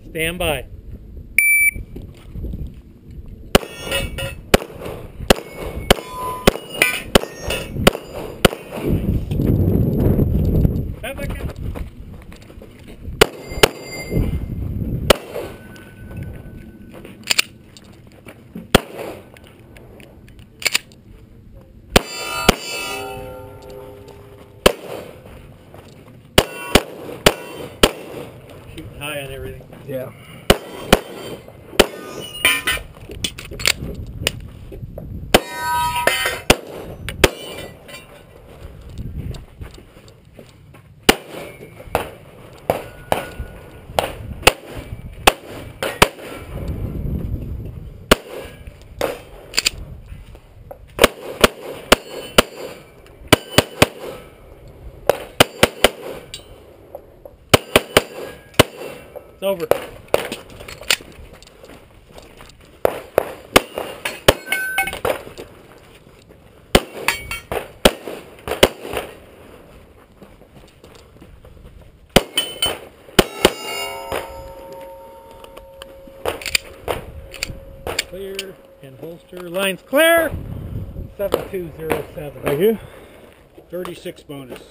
Stand by. Shooting high on everything. Yeah. It's over. Clear and holster. Lines clear. 7207. Thank you. 36 bonus.